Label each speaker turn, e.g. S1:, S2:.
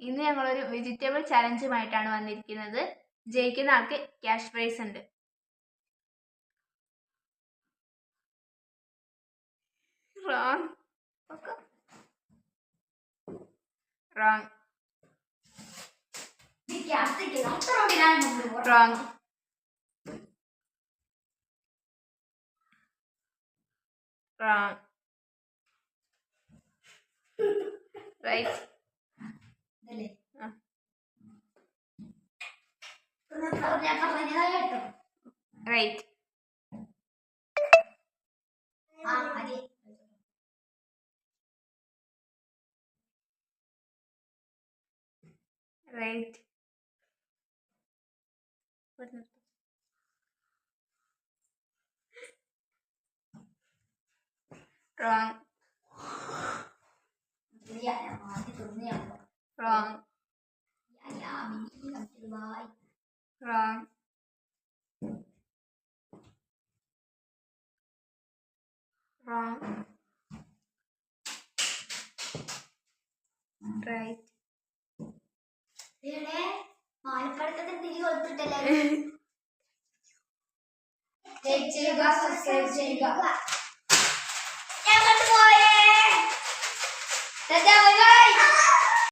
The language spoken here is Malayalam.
S1: ഇന്ന് ഞങ്ങളൊരു വെജിറ്റബിൾ ചലഞ്ചുമായിട്ടാണ് വന്നിരിക്കുന്നത്. ജയിക്കുന്ന ആൾക്ക് ക്യാഷ് പ്രൈസ് ഉണ്ട്. Wrong wrong wrong wrong right right right wrong wrong wrong wrong right
S2: മാനപ്പടക്കത്തിന് തിരി കൊടുത്തിട്ടല്ലേ ചെയ്യുക സബ്സ്ക്രൈബ് ചെയ്യുക ഞങ്ങൾ പോയേ ബൈ